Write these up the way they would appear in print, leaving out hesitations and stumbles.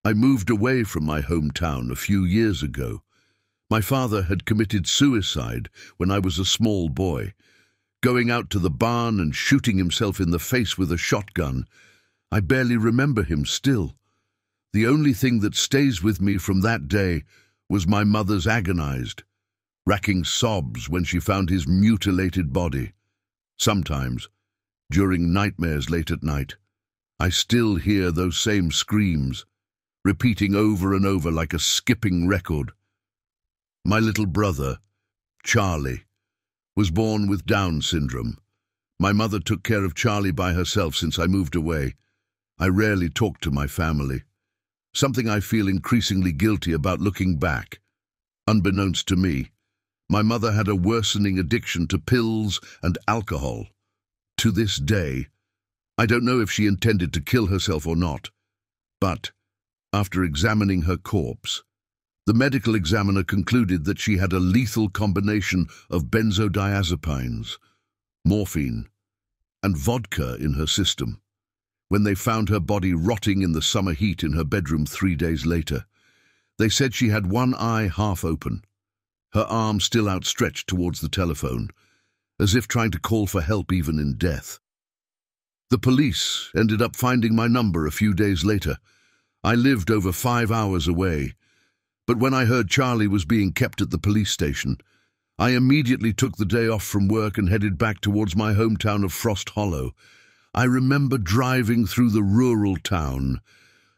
I moved away from my hometown a few years ago. My father had committed suicide when I was a small boy, going out to the barn and shooting himself in the face with a shotgun. I barely remember him still. The only thing that stays with me from that day was my mother's agonized, racking sobs when she found his mutilated body. Sometimes, during nightmares late at night, I still hear those same screams, repeating over and over like a skipping record. My little brother, Charlie, was born with Down syndrome. My mother took care of Charlie by herself since I moved away. I rarely talk to my family, something I feel increasingly guilty about looking back. Unbeknownst to me, my mother had a worsening addiction to pills and alcohol. To this day, I don't know if she intended to kill herself or not, but after examining her corpse, the medical examiner concluded that she had a lethal combination of benzodiazepines, morphine, and vodka in her system. When they found her body rotting in the summer heat in her bedroom 3 days later, they said she had one eye half open, her arm still outstretched towards the telephone, as if trying to call for help even in death. The police ended up finding my number a few days later. I lived over 5 hours away, but when I heard Charlie was being kept at the police station, I immediately took the day off from work and headed back towards my hometown of Frost Hollow. I remember driving through the rural town,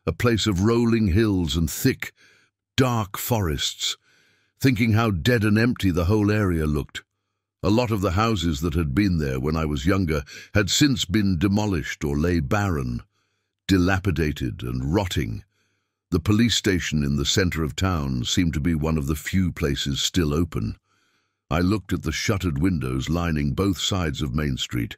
a place of rolling hills and thick, dark forests, thinking how dead and empty the whole area looked. A lot of the houses that had been there when I was younger had since been demolished or lay barren, dilapidated and rotting. The police station in the center of town seemed to be one of the few places still open. I looked at the shuttered windows lining both sides of Main Street,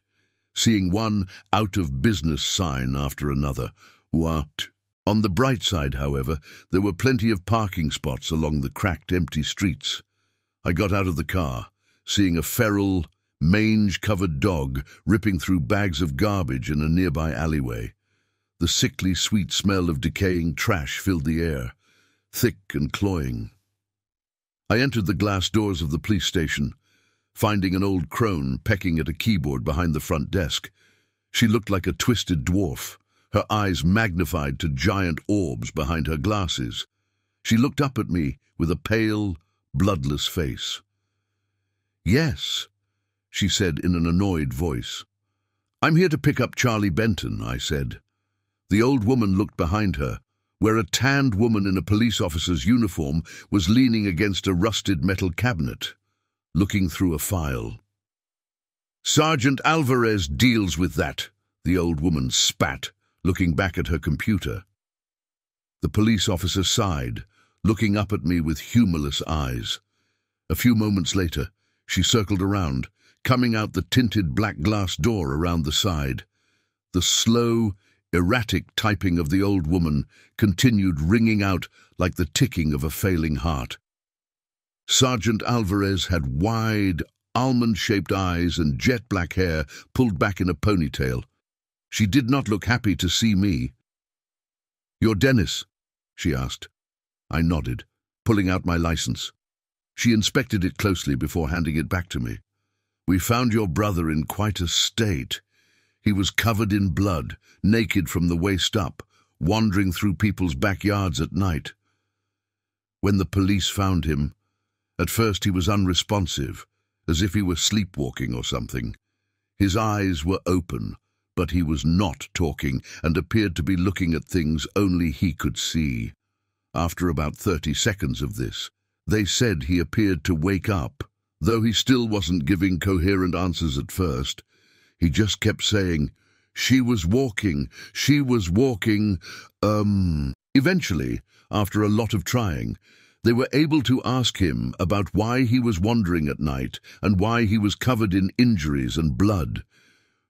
seeing one out-of-business sign after another. What? On the bright side, however, there were plenty of parking spots along the cracked, empty streets. I got out of the car, seeing a feral, mange-covered dog ripping through bags of garbage in a nearby alleyway. The sickly, sweet smell of decaying trash filled the air, thick and cloying. I entered the glass doors of the police station, finding an old crone pecking at a keyboard behind the front desk. She looked like a twisted dwarf, her eyes magnified to giant orbs behind her glasses. She looked up at me with a pale, bloodless face. "Yes," she said in an annoyed voice. "I'm here to pick up Charlie Benton," I said. The old woman looked behind her, where a tanned woman in a police officer's uniform was leaning against a rusted metal cabinet, looking through a file. "Sergeant Alvarez deals with that," the old woman spat, looking back at her computer. The police officer sighed, looking up at me with humorless eyes. A few moments later, she circled around, coming out the tinted black glass door around the side. The slow, erratic typing of the old woman continued ringing out like the ticking of a failing heart. Sergeant Alvarez had wide, almond-shaped eyes and jet-black hair pulled back in a ponytail. She did not look happy to see me. "You're Dennis?" she asked. I nodded, pulling out my license. She inspected it closely before handing it back to me. "We found your brother in quite a state. He was covered in blood, naked from the waist up, wandering through people's backyards at night. When the police found him, at first he was unresponsive, as if he were sleepwalking or something. His eyes were open, but he was not talking and appeared to be looking at things only he could see. After about 30 seconds of this, they said he appeared to wake up, though he still wasn't giving coherent answers at first. He just kept saying, she was walking. Eventually, after a lot of trying, they were able to ask him about why he was wandering at night and why he was covered in injuries and blood.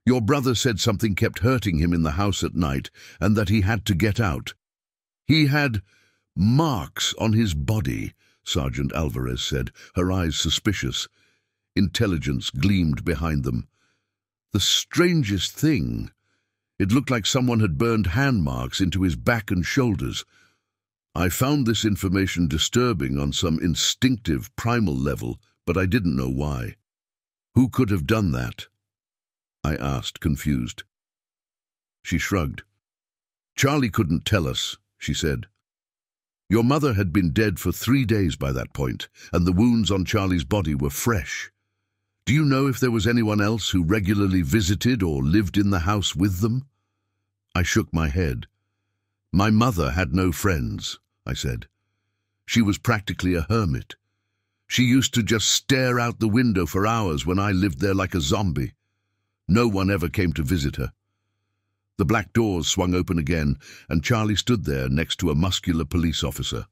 Your brother said something kept hurting him in the house at night and that he had to get out. He had marks on his body, Sergeant Alvarez said, her eyes suspicious. Intelligence gleamed behind them. The strangest thing, it looked like someone had burned hand marks into his back and shoulders, I found this information disturbing on some instinctive, primal level, but I didn't know why. Who could have done that? I asked, confused. She shrugged. Charlie couldn't tell us, she said. Your mother had been dead for 3 days by that point, and the wounds on Charlie's body were fresh. Do you know if there was anyone else who regularly visited or lived in the house with them? I shook my head. My mother had no friends, I said. She was practically a hermit. She used to just stare out the window for hours when I lived there like a zombie. No one ever came to visit her. The black doors swung open again, and Charlie stood there next to a muscular police officer.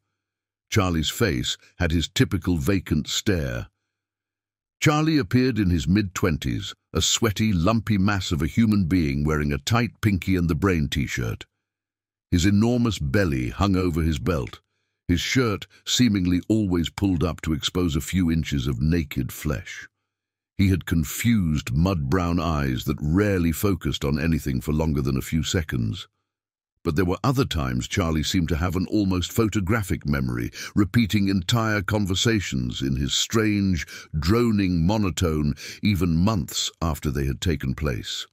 Charlie's face had his typical vacant stare. Charlie appeared in his mid-20s, a sweaty, lumpy mass of a human being wearing a tight Pinky and the Brain t-shirt. His enormous belly hung over his belt, his shirt seemingly always pulled up to expose a few inches of naked flesh. He had confused, mud-brown eyes that rarely focused on anything for longer than a few seconds. But there were other times Charlie seemed to have an almost photographic memory, repeating entire conversations in his strange, droning monotone even months after they had taken place.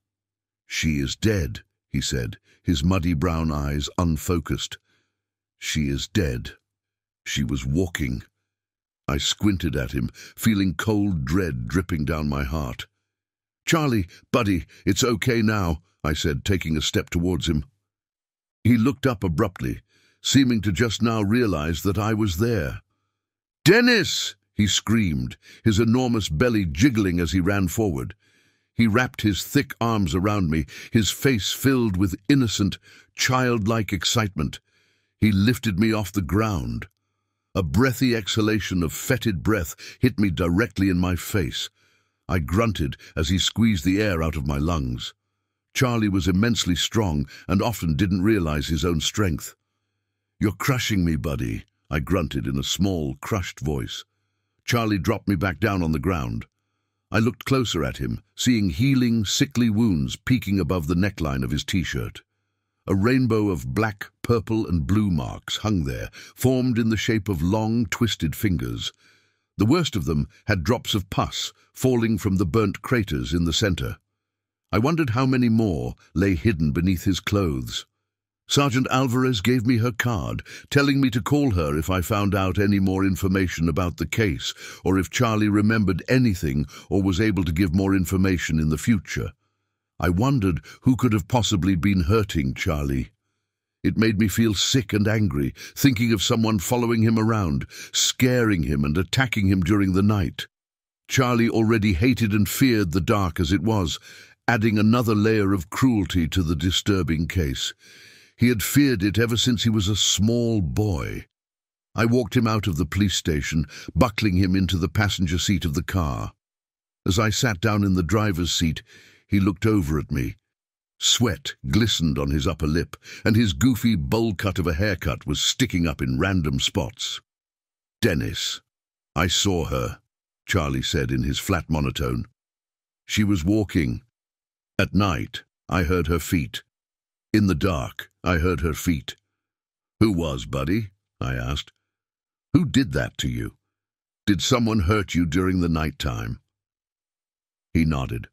"She is dead," he said, his muddy brown eyes unfocused. "She is dead. She was walking." I squinted at him, feeling cold dread dripping down my heart. "Charlie, buddy, it's okay now," I said, taking a step towards him. He looked up abruptly, seeming to just now realize that I was there. "Dennis!" he screamed, his enormous belly jiggling as he ran forward. He wrapped his thick arms around me, his face filled with innocent, childlike excitement. He lifted me off the ground. A breathy exhalation of fetid breath hit me directly in my face. I grunted as he squeezed the air out of my lungs. Charlie was immensely strong and often didn't realize his own strength. "You're crushing me, buddy," I grunted in a small, crushed voice. Charlie dropped me back down on the ground. I looked closer at him, seeing healing, sickly wounds peeking above the neckline of his t-shirt. A rainbow of black, purple and blue marks hung there, formed in the shape of long, twisted fingers. The worst of them had drops of pus falling from the burnt craters in the center. I wondered how many more lay hidden beneath his clothes. Sergeant Alvarez gave me her card, telling me to call her if I found out any more information about the case, or if Charlie remembered anything or was able to give more information in the future. I wondered who could have possibly been hurting Charlie. It made me feel sick and angry, thinking of someone following him around, scaring him and attacking him during the night. Charlie already hated and feared the dark as it was, adding another layer of cruelty to the disturbing case. He had feared it ever since he was a small boy. I walked him out of the police station, buckling him into the passenger seat of the car. As I sat down in the driver's seat, he looked over at me. Sweat glistened on his upper lip, and his goofy bowl cut of a haircut was sticking up in random spots. "Dennis." "I saw her," Charlie said in his flat monotone. "She was walking. At night, I heard her feet. In the dark, I heard her feet." "Who was, buddy?" I asked. "Who did that to you? Did someone hurt you during the night time?" He nodded.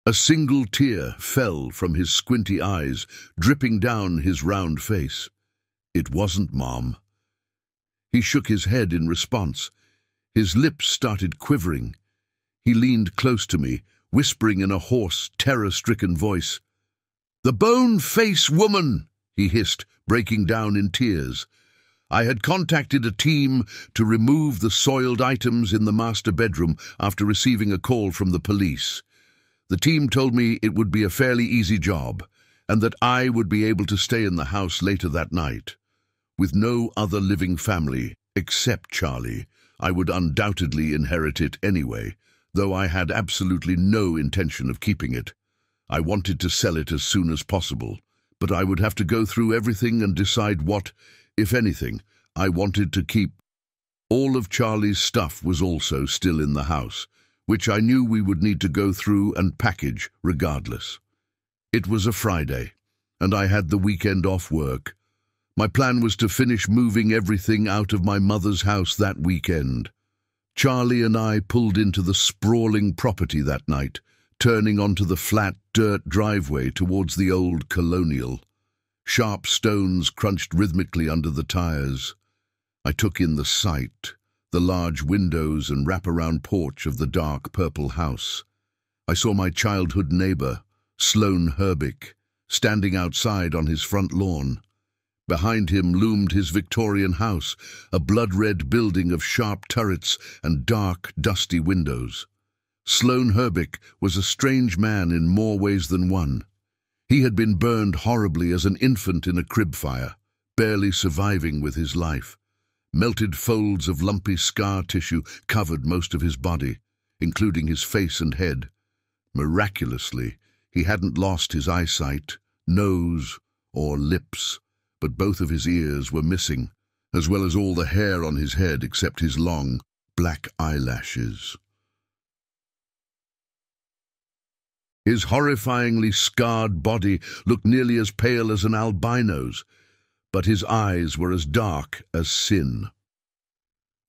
A single tear fell from his squinty eyes, dripping down his round face. "It wasn't, Mom." He shook his head in response. His lips started quivering. He leaned close to me, whispering in a hoarse, terror-stricken voice. "The bone-face woman!" he hissed, breaking down in tears. I had contacted a team to remove the soiled items in the master bedroom after receiving a call from the police. The team told me it would be a fairly easy job, and that I would be able to stay in the house later that night. With no other living family, except Charlie, I would undoubtedly inherit it anyway, though I had absolutely no intention of keeping it. I wanted to sell it as soon as possible, but I would have to go through everything and decide what, if anything, I wanted to keep. All of Charlie's stuff was also still in the house, which I knew we would need to go through and package regardless. It was a Friday, and I had the weekend off work. My plan was to finish moving everything out of my mother's house that weekend. Charlie and I pulled into the sprawling property that night, turning onto the flat dirt driveway towards the old colonial. Sharp stones crunched rhythmically under the tires. I took in the sight, the large windows and wraparound porch of the dark purple house. I saw my childhood neighbor, Sloane Herbick, standing outside on his front lawn. Behind him loomed his Victorian house, a blood-red building of sharp turrets and dark, dusty windows. Sloane Herbick was a strange man in more ways than one. He had been burned horribly as an infant in a crib fire, barely surviving with his life. Melted folds of lumpy scar tissue covered most of his body, including his face and head. Miraculously, he hadn't lost his eyesight, nose, or lips, but both of his ears were missing, as well as all the hair on his head except his long, black eyelashes. His horrifyingly scarred body looked nearly as pale as an albino's, but his eyes were as dark as sin.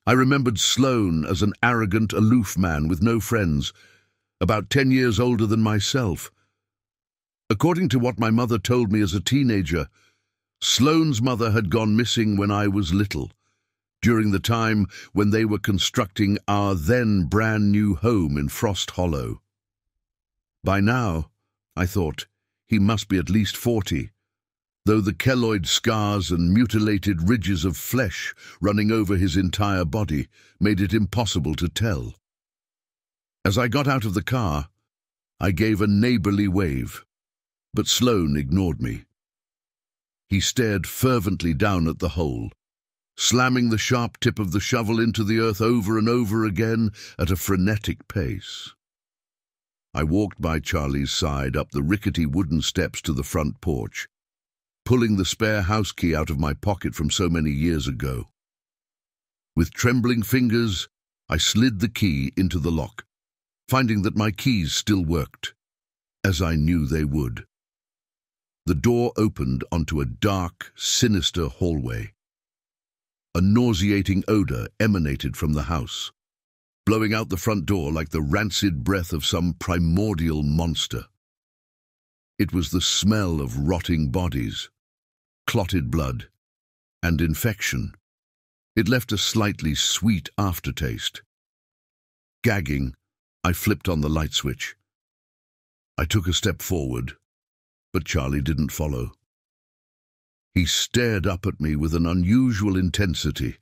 I remembered Sloane as an arrogant, aloof man with no friends, about 10 years older than myself. According to what my mother told me as a teenager, Sloane's mother had gone missing when I was little, during the time when they were constructing our then brand-new home in Frost Hollow. By now, I thought, he must be at least 40, though the keloid scars and mutilated ridges of flesh running over his entire body made it impossible to tell. As I got out of the car, I gave a neighborly wave, but Sloane ignored me. He stared fervently down at the hole, slamming the sharp tip of the shovel into the earth over and over again at a frenetic pace. I walked by Charlie's side up the rickety wooden steps to the front porch, pulling the spare house key out of my pocket from so many years ago. With trembling fingers, I slid the key into the lock, finding that my keys still worked, as I knew they would. The door opened onto a dark, sinister hallway. A nauseating odor emanated from the house, blowing out the front door like the rancid breath of some primordial monster. It was the smell of rotting bodies, clotted blood, and infection. It left a slightly sweet aftertaste. Gagging, I flipped on the light switch. I took a step forward, but Charlie didn't follow. He stared up at me with an unusual intensity,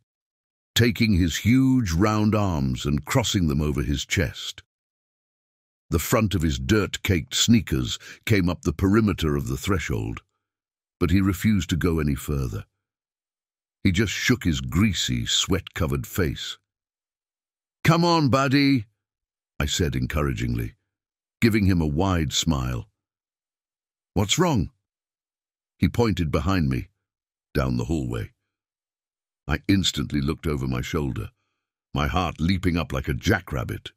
taking his huge round arms and crossing them over his chest. The front of his dirt-caked sneakers came up the perimeter of the threshold, but he refused to go any further. He just shook his greasy, sweat-covered face. "Come on, buddy," I said encouragingly, giving him a wide smile. "What's wrong?" He pointed behind me, down the hallway. I instantly looked over my shoulder, my heart leaping up like a jackrabbit.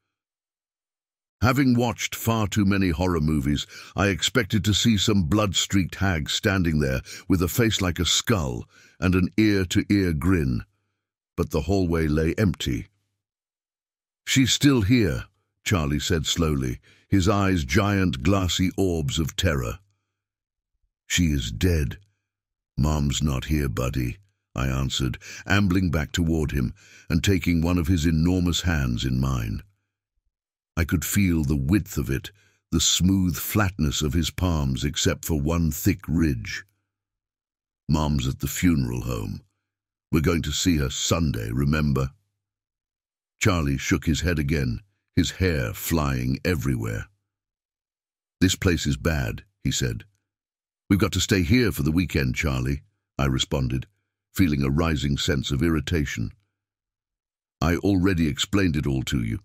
Having watched far too many horror movies, I expected to see some blood-streaked hag standing there with a face like a skull and an ear-to-ear grin, but the hallway lay empty. "She's still here," Charlie said slowly, his eyes giant glassy orbs of terror. "She is dead. Mom's not here, buddy," I answered, ambling back toward him and taking one of his enormous hands in mine. I could feel the width of it, the smooth flatness of his palms except for one thick ridge. "Mom's at the funeral home. We're going to see her Sunday, remember?" Charlie shook his head again, his hair flying everywhere. "This place is bad," he said. "We've got to stay here for the weekend, Charlie," I responded, feeling a rising sense of irritation. "I already explained it all to you.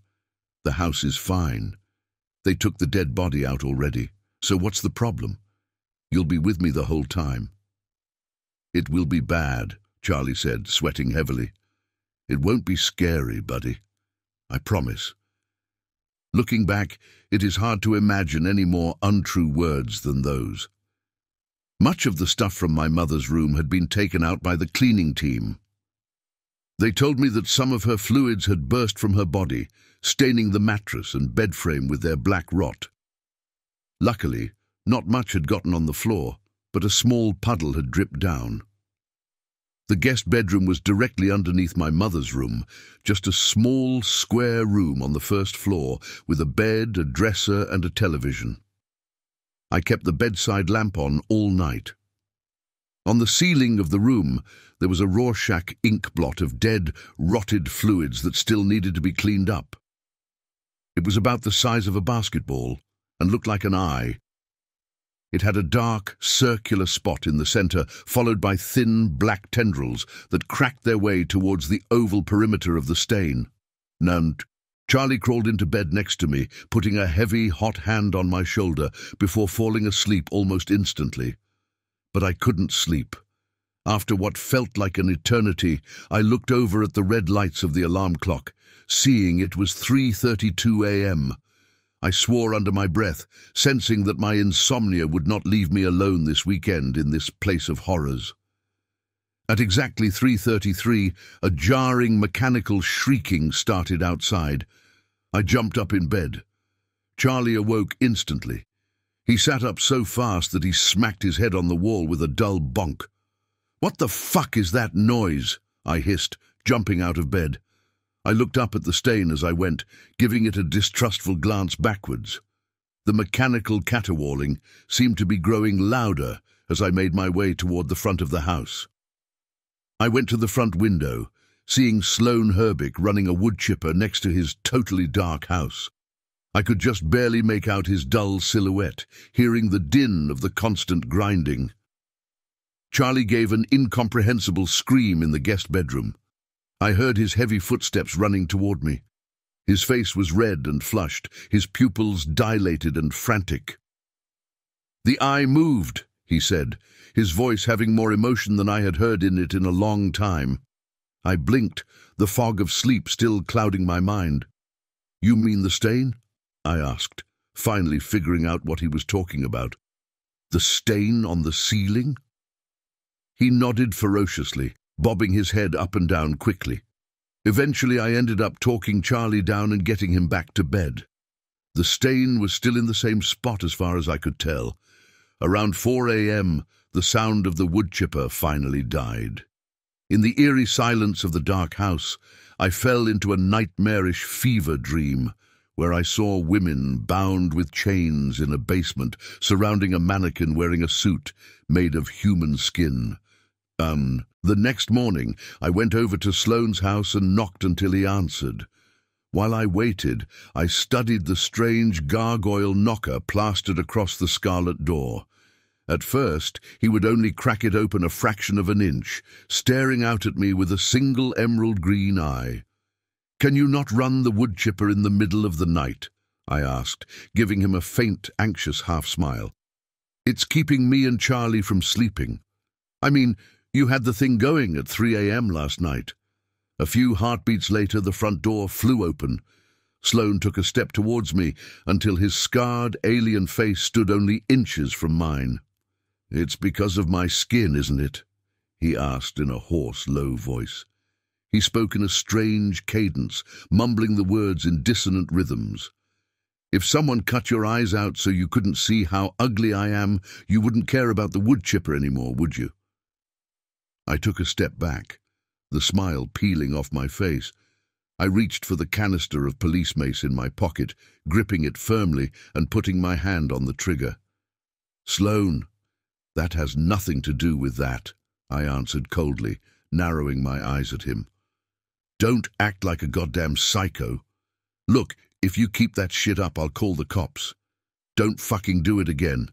The house is fine. They took the dead body out already, so what's the problem? You'll be with me the whole time." "It will be bad," Charlie said, sweating heavily. "It won't be scary, buddy. I promise." Looking back, it is hard to imagine any more untrue words than those. Much of the stuff from my mother's room had been taken out by the cleaning team. They told me that some of her fluids had burst from her body, staining the mattress and bed frame with their black rot. Luckily, not much had gotten on the floor, but a small puddle had dripped down. The guest bedroom was directly underneath my mother's room, just a small, square room on the first floor with a bed, a dresser, and a television. I kept the bedside lamp on all night. On the ceiling of the room, there was a Rorschach ink blot of dead, rotted fluids that still needed to be cleaned up. It was about the size of a basketball and looked like an eye. It had a dark, circular spot in the center, followed by thin, black tendrils that cracked their way towards the oval perimeter of the stain. Charlie crawled into bed next to me, putting a heavy, hot hand on my shoulder before falling asleep almost instantly. But I couldn't sleep. After what felt like an eternity, I looked over at the red lights of the alarm clock, seeing it was 3:32 a.m. I swore under my breath, sensing that my insomnia would not leave me alone this weekend in this place of horrors. At exactly 3:33, a jarring mechanical shrieking started outside. I jumped up in bed. Charlie awoke instantly. He sat up so fast that he smacked his head on the wall with a dull bonk. "What the fuck is that noise?" I hissed, jumping out of bed. I looked up at the stain as I went, giving it a distrustful glance backwards. The mechanical caterwauling seemed to be growing louder as I made my way toward the front of the house. I went to the front window, seeing Sloane Herbick running a wood chipper next to his totally dark house. I could just barely make out his dull silhouette, hearing the din of the constant grinding. Charlie gave an incomprehensible scream in the guest bedroom. I heard his heavy footsteps running toward me. His face was red and flushed, his pupils dilated and frantic. "The eye moved," he said, his voice having more emotion than I had heard in it in a long time. I blinked, the fog of sleep still clouding my mind. "You mean the stain?" I asked, finally figuring out what he was talking about. "The stain on the ceiling?" He nodded ferociously, bobbing his head up and down quickly. Eventually I ended up talking Charlie down and getting him back to bed. The stain was still in the same spot as far as I could tell. Around 4 a.m., the sound of the wood chipper finally died. In the eerie silence of the dark house, I fell into a nightmarish fever dream, where I saw women bound with chains in a basement, surrounding a mannequin wearing a suit made of human skin. The next morning, I went over to Sloane's house and knocked until he answered. While I waited, I studied the strange gargoyle knocker plastered across the scarlet door. At first, he would only crack it open a fraction of an inch, staring out at me with a single emerald green eye. "Can you not run the wood chipper in the middle of the night?" I asked, giving him a faint, anxious half-smile. "It's keeping me and Charlie from sleeping. I mean, you had the thing going at 3 a.m. last night." A few heartbeats later, the front door flew open. Sloane took a step towards me until his scarred, alien face stood only inches from mine. "It's because of my skin, isn't it?" he asked in a hoarse, low voice. He spoke in a strange cadence, mumbling the words in dissonant rhythms. "If someone cut your eyes out so you couldn't see how ugly I am, you wouldn't care about the wood chipper anymore, would you?" I took a step back, the smile peeling off my face. I reached for the canister of police mace in my pocket, gripping it firmly and putting my hand on the trigger. "Sloane, that has nothing to do with that," I answered coldly, narrowing my eyes at him. "Don't act like a goddamn psycho. Look, if you keep that shit up, I'll call the cops. Don't fucking do it again."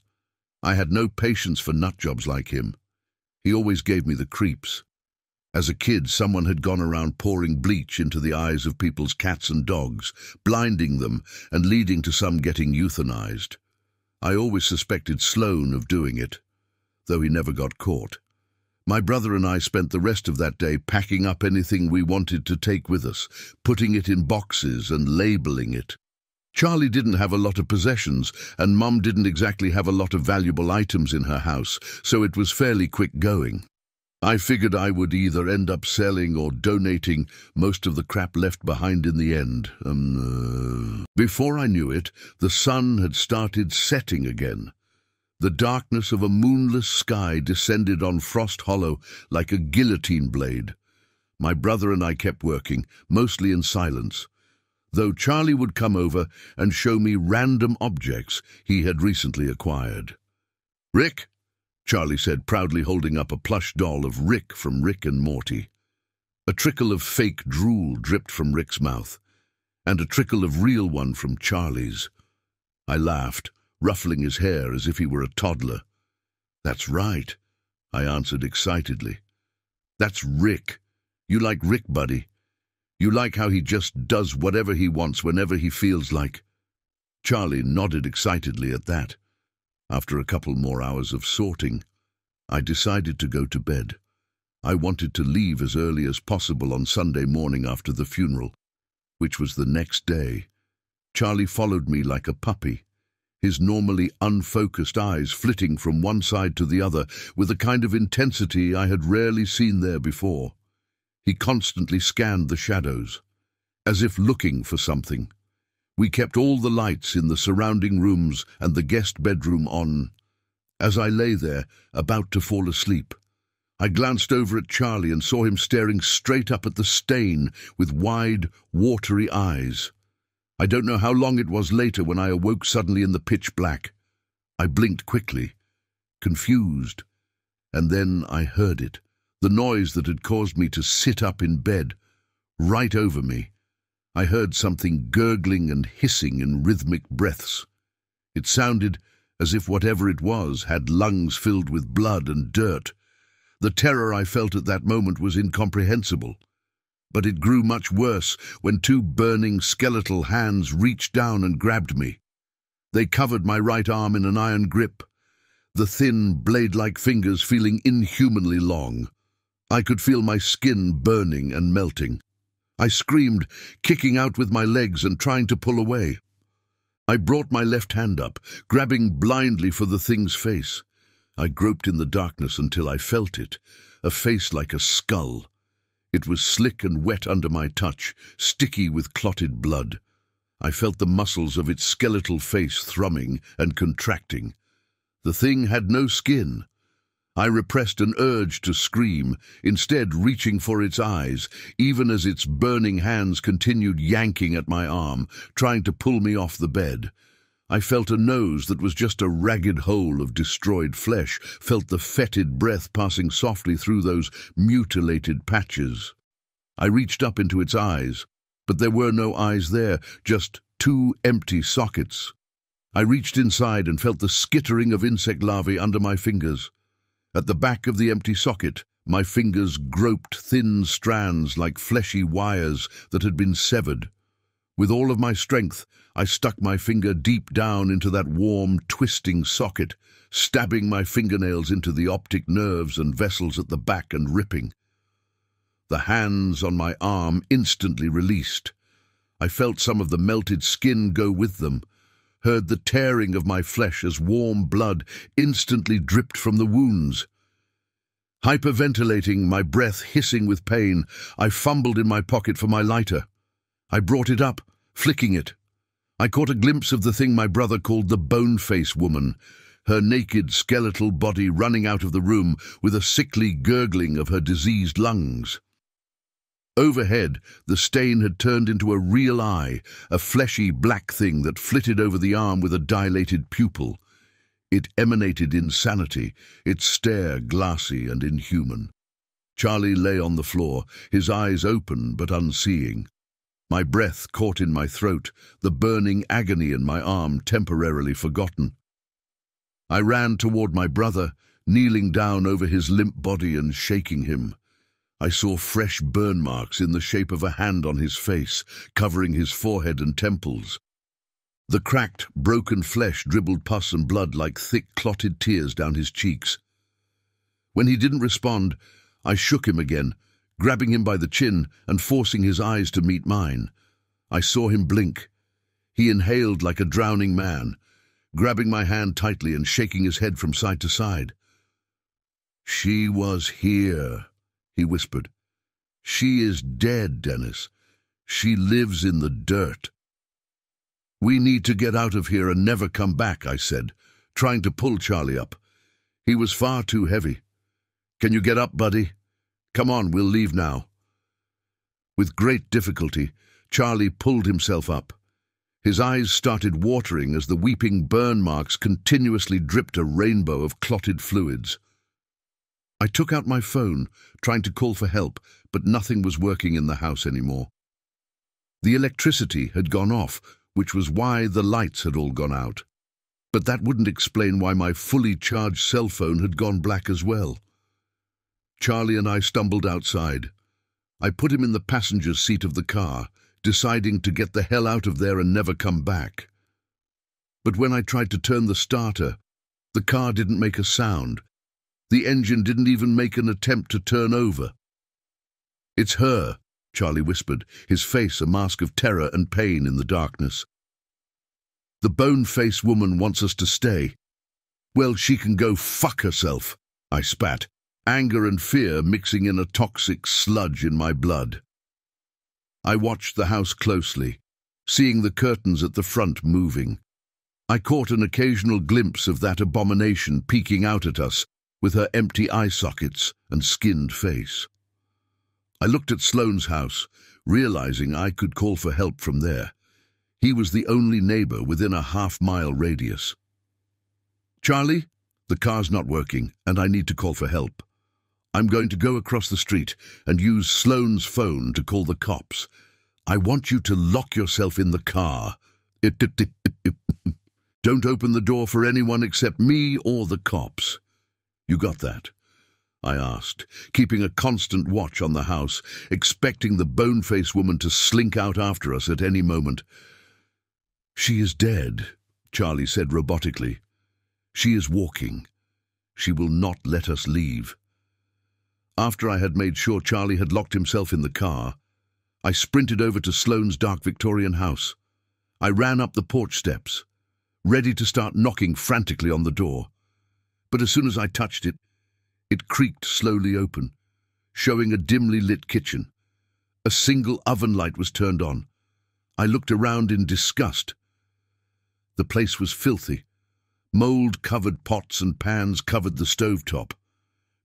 I had no patience for nutjobs like him. He always gave me the creeps. As a kid, someone had gone around pouring bleach into the eyes of people's cats and dogs, blinding them and leading to some getting euthanized. I always suspected Sloane of doing it, though he never got caught. My brother and I spent the rest of that day packing up anything we wanted to take with us, putting it in boxes and labeling it. Charlie didn't have a lot of possessions, and Mum didn't exactly have a lot of valuable items in her house, so it was fairly quick going. I figured I would either end up selling or donating most of the crap left behind in the end. Before I knew it, the sun had started setting again. The darkness of a moonless sky descended on Frost Hollow like a guillotine blade. My brother and I kept working, mostly in silence, though Charlie would come over and show me random objects he had recently acquired. "Rick," Charlie said, proudly holding up a plush doll of Rick from Rick and Morty. A trickle of fake drool dripped from Rick's mouth, and a trickle of real one from Charlie's. I laughed, ruffling his hair as if he were a toddler. "That's right," I answered excitedly. "That's Rick. You like Rick, buddy? You like how he just does whatever he wants whenever he feels like?" Charlie nodded excitedly at that. After a couple more hours of sorting, I decided to go to bed. I wanted to leave as early as possible on Sunday morning after the funeral, which was the next day. Charlie followed me like a puppy, his normally unfocused eyes flitting from one side to the other with a kind of intensity I had rarely seen there before. He constantly scanned the shadows, as if looking for something. We kept all the lights in the surrounding rooms and the guest bedroom on. As I lay there, about to fall asleep, I glanced over at Charlie and saw him staring straight up at the stain with wide, watery eyes. I don't know how long it was later when I awoke suddenly in the pitch black. I blinked quickly, confused, and then I heard it, the noise that had caused me to sit up in bed, right over me. I heard something gurgling and hissing in rhythmic breaths. It sounded as if whatever it was had lungs filled with blood and dirt. The terror I felt at that moment was incomprehensible. But it grew much worse when two burning skeletal hands reached down and grabbed me. They covered my right arm in an iron grip, the thin, blade-like fingers feeling inhumanly long. I could feel my skin burning and melting. I screamed, kicking out with my legs and trying to pull away. I brought my left hand up, grabbing blindly for the thing's face. I groped in the darkness until I felt it, a face like a skull. It was slick and wet under my touch, sticky with clotted blood. I felt the muscles of its skeletal face thrumming and contracting. The thing had no skin. I repressed an urge to scream, instead reaching for its eyes, even as its burning hands continued yanking at my arm, trying to pull me off the bed. I felt a nose that was just a ragged hole of destroyed flesh, felt the fetid breath passing softly through those mutilated patches. I reached up into its eyes, but there were no eyes there, just two empty sockets. I reached inside and felt the skittering of insect larvae under my fingers. At the back of the empty socket, my fingers groped thin strands like fleshy wires that had been severed. With all of my strength, I stuck my finger deep down into that warm, twisting socket, stabbing my fingernails into the optic nerves and vessels at the back and ripping. The hands on my arm instantly released. I felt some of the melted skin go with them, heard the tearing of my flesh as warm blood instantly dripped from the wounds. Hyperventilating, my breath hissing with pain, I fumbled in my pocket for my lighter. I brought it up, flicking it. I caught a glimpse of the thing my brother called the bone-face woman, her naked skeletal body running out of the room with a sickly gurgling of her diseased lungs. Overhead, the stain had turned into a real eye, a fleshy black thing that flitted over the arm with a dilated pupil. It emanated insanity, its stare glassy and inhuman. Charlie lay on the floor, his eyes open but unseeing. My breath caught in my throat, the burning agony in my arm temporarily forgotten. I ran toward my brother, kneeling down over his limp body and shaking him. I saw fresh burn marks in the shape of a hand on his face, covering his forehead and temples. The cracked, broken flesh dribbled pus and blood like thick, clotted tears down his cheeks. When he didn't respond, I shook him again, grabbing him by the chin and forcing his eyes to meet mine. I saw him blink. He inhaled like a drowning man, grabbing my hand tightly and shaking his head from side to side. "She was here," he whispered. "She is dead, Dennis. She lives in the dirt." "We need to get out of here and never come back," I said, trying to pull Charlie up. He was far too heavy. "Can you get up, buddy? Come on, we'll leave now." With great difficulty, Charlie pulled himself up. His eyes started watering as the weeping burn marks continuously dripped a rainbow of clotted fluids. I took out my phone, trying to call for help, but nothing was working in the house anymore. The electricity had gone off, which was why the lights had all gone out. But that wouldn't explain why my fully charged cell phone had gone black as well. Charlie and I stumbled outside. I put him in the passenger's seat of the car, deciding to get the hell out of there and never come back. But when I tried to turn the starter, the car didn't make a sound. The engine didn't even make an attempt to turn over. "It's her," Charlie whispered, his face a mask of terror and pain in the darkness. "The bone-faced woman wants us to stay." "Well, she can go fuck herself," I spat, anger and fear mixing in a toxic sludge in my blood. I watched the house closely, seeing the curtains at the front moving. I caught an occasional glimpse of that abomination peeking out at us, with her empty eye sockets and skinned face. I looked at Sloane's house, realizing I could call for help from there. He was the only neighbor within a half-mile radius. "Charlie, the car's not working, and I need to call for help. I'm going to go across the street and use Sloane's phone to call the cops. I want you to lock yourself in the car. Don't open the door for anyone except me or the cops. You got that?" I asked, keeping a constant watch on the house, expecting the bone-faced woman to slink out after us at any moment. "She is dead," Charlie said robotically. "She is walking. She will not let us leave." After I had made sure Charlie had locked himself in the car, I sprinted over to Sloane's dark Victorian house. I ran up the porch steps, ready to start knocking frantically on the door. But as soon as I touched it, it creaked slowly open, showing a dimly lit kitchen. A single oven light was turned on. I looked around in disgust. The place was filthy. Mold-covered pots and pans covered the stovetop.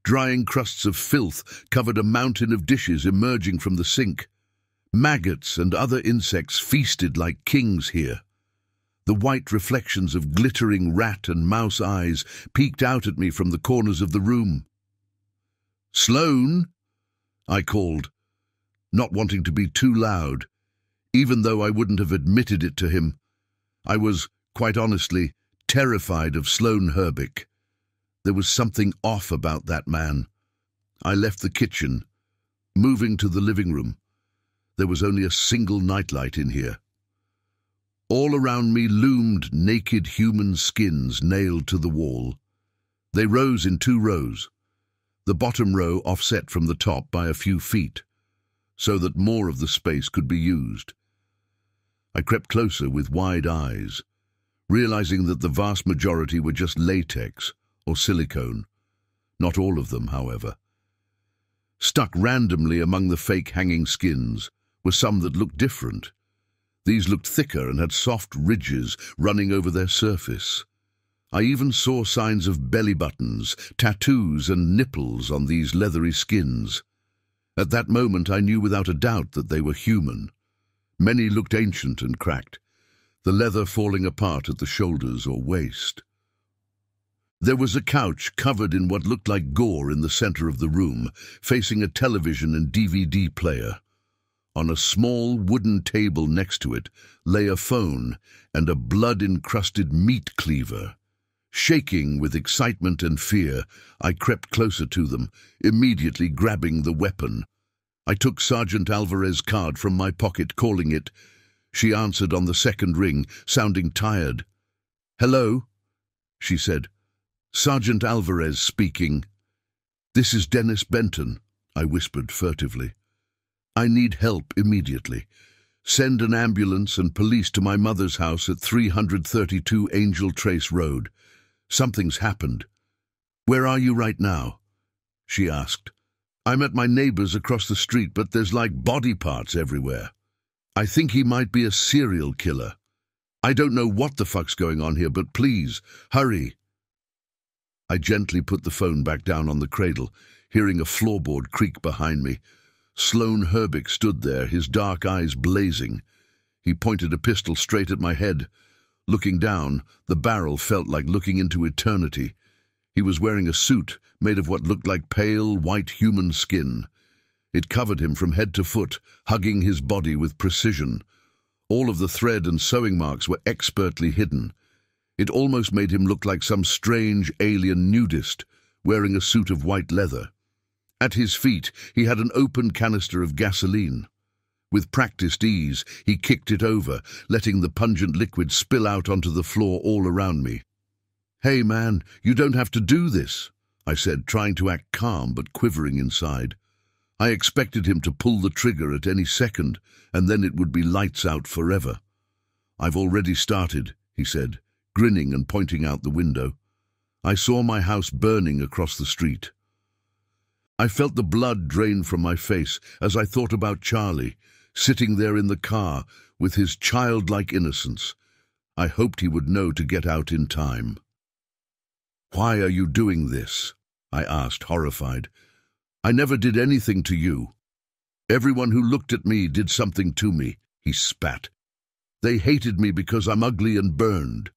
Drying crusts of filth covered a mountain of dishes emerging from the sink. Maggots and other insects feasted like kings here. The white reflections of glittering rat and mouse eyes peeked out at me from the corners of the room. "Sloane?" I called, not wanting to be too loud, even though I wouldn't have admitted it to him. I was, quite honestly, terrified of Sloane Herbick. There was something off about that man. I left the kitchen, moving to the living room. There was only a single nightlight in here. All around me loomed naked human skins nailed to the wall. They rose in 2 rows, the bottom row offset from the top by a few feet, so that more of the space could be used. I crept closer with wide eyes, realizing that the vast majority were just latex or silicone. Not all of them, however. Stuck randomly among the fake hanging skins were some that looked different. These looked thicker and had soft ridges running over their surface. I even saw signs of belly buttons, tattoos and nipples on these leathery skins. At that moment I knew without a doubt that they were human. Many looked ancient and cracked, the leather falling apart at the shoulders or waist. There was a couch covered in what looked like gore in the center of the room, facing a television and DVD player. On a small wooden table next to it lay a phone and a blood-encrusted meat cleaver. Shaking with excitement and fear, I crept closer to them, immediately grabbing the weapon. I took Sergeant Alvarez's card from my pocket, calling it. She answered on the second ring, sounding tired. "Hello?" she said. "Sergeant Alvarez speaking." "This is Dennis Benton," I whispered furtively. "I need help immediately. Send an ambulance and police to my mother's house at 332 Angel Trace Road. Something's happened. Where are you right now? She asked. I'm at my neighbor's across the street, but there's like body parts everywhere. I think he might be a serial killer. I don't know what the fuck's going on here, but please, hurry. I gently put the phone back down on the cradle, hearing a floorboard creak behind me. Sloane Herbick stood there, his dark eyes blazing. He pointed a pistol straight at my head. Looking down, the barrel felt like looking into eternity. He was wearing a suit made of what looked like pale, white human skin. It covered him from head to foot, hugging his body with precision. All of the thread and sewing marks were expertly hidden. It almost made him look like some strange alien nudist, wearing a suit of white leather. At his feet, he had an open canister of gasoline. With practiced ease, he kicked it over, letting the pungent liquid spill out onto the floor all around me. "Hey, man, you don't have to do this," I said, trying to act calm but quivering inside. I expected him to pull the trigger at any second, and then it would be lights out forever. "I've already started," he said, grinning and pointing out the window. I saw my house burning across the street. I felt the blood drain from my face as I thought about Charlie, sitting there in the car with his childlike innocence. I hoped he would know to get out in time. "Why are you doing this?" I asked, horrified. "I never did anything to you." "Everyone who looked at me did something to me," he spat. "They hated me because I'm ugly and burned.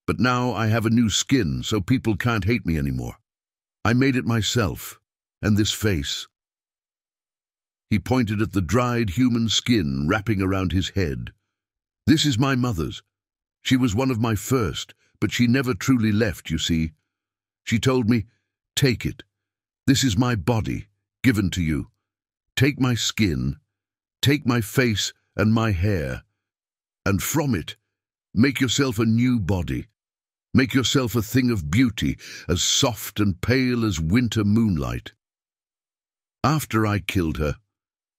But now I have a new skin, so people can't hate me anymore. I made it myself. And this face." He pointed at the dried human skin wrapping around his head. "This is my mother's. She was one of my first, but she never truly left, you see. She told me, 'Take it. This is my body, given to you. Take my skin, take my face and my hair, and from it, make yourself a new body. Make yourself a thing of beauty, as soft and pale as winter moonlight.' After I killed her,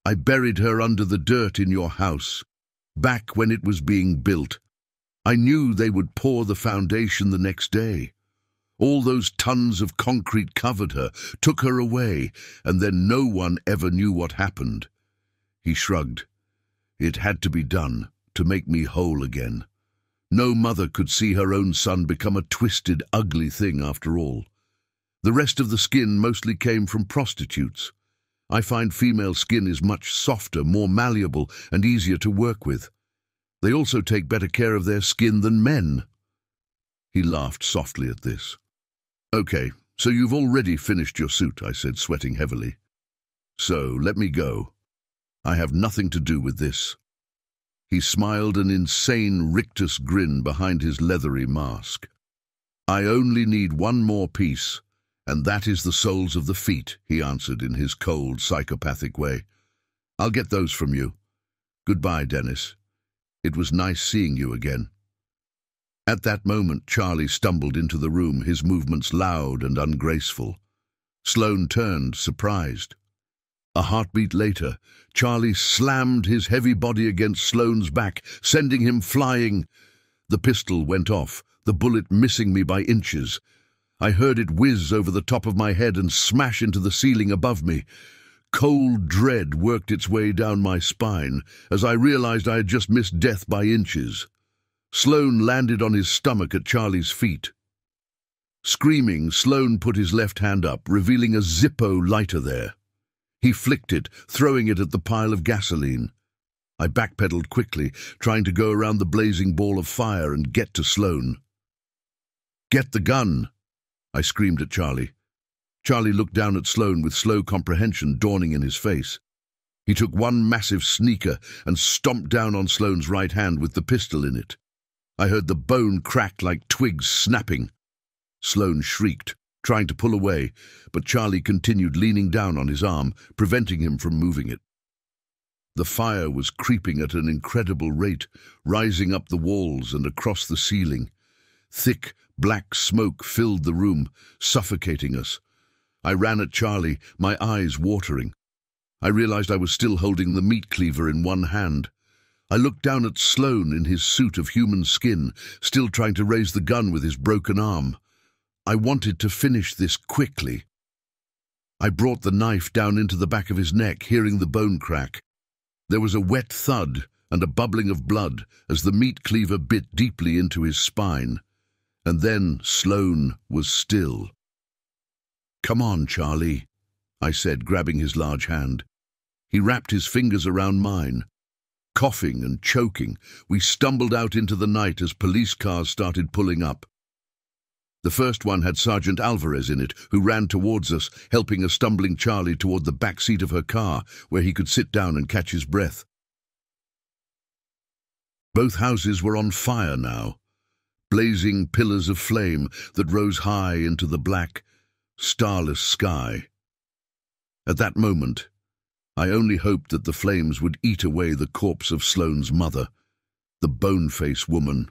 I buried her under the dirt in your house, back when it was being built. I knew they would pour the foundation the next day. All those tons of concrete covered her, took her away, and then no one ever knew what happened." He shrugged. "It had to be done, to make me whole again. No mother could see her own son become a twisted, ugly thing after all. The rest of the skin mostly came from prostitutes. I find female skin is much softer, more malleable, and easier to work with. They also take better care of their skin than men." He laughed softly at this. "Okay, so you've already finished your suit," I said, sweating heavily. "So, let me go. I have nothing to do with this." He smiled an insane rictus grin behind his leathery mask. "I only need one more piece, and that is the soles of the feet," he answered in his cold, psychopathic way. "I'll get those from you. Goodbye, Dennis. It was nice seeing you again." At that moment, Charlie stumbled into the room, his movements loud and ungraceful. Sloane turned, surprised. A heartbeat later, Charlie slammed his heavy body against Sloane's back, sending him flying. The pistol went off, the bullet missing me by inches. I heard it whiz over the top of my head and smash into the ceiling above me. Cold dread worked its way down my spine as I realized I had just missed death by inches. Sloane landed on his stomach at Charlie's feet. Screaming, Sloane put his left hand up, revealing a Zippo lighter there. He flicked it, throwing it at the pile of gasoline. I backpedaled quickly, trying to go around the blazing ball of fire and get to Sloane. "Get the gun!" I screamed at Charlie. Charlie looked down at Sloane with slow comprehension dawning in his face. He took one massive sneaker and stomped down on Sloane's right hand with the pistol in it. I heard the bone crack like twigs snapping. Sloane shrieked, trying to pull away, but Charlie continued leaning down on his arm, preventing him from moving it. The fire was creeping at an incredible rate, rising up the walls and across the ceiling. Thick, black smoke filled the room, suffocating us. I ran at Charlie, my eyes watering. I realized I was still holding the meat cleaver in one hand. I looked down at Sloane in his suit of human skin, still trying to raise the gun with his broken arm. I wanted to finish this quickly. I brought the knife down into the back of his neck, hearing the bone crack. There was a wet thud and a bubbling of blood as the meat cleaver bit deeply into his spine. And then Sloane was still. "Come on, Charlie," I said, grabbing his large hand. He wrapped his fingers around mine. Coughing and choking, we stumbled out into the night as police cars started pulling up. The first one had Sergeant Alvarez in it, who ran towards us, helping a stumbling Charlie toward the back seat of her car, where he could sit down and catch his breath. Both houses were on fire now, blazing pillars of flame that rose high into the black, starless sky. At that moment, I only hoped that the flames would eat away the corpse of Sloane's mother, the bone-face woman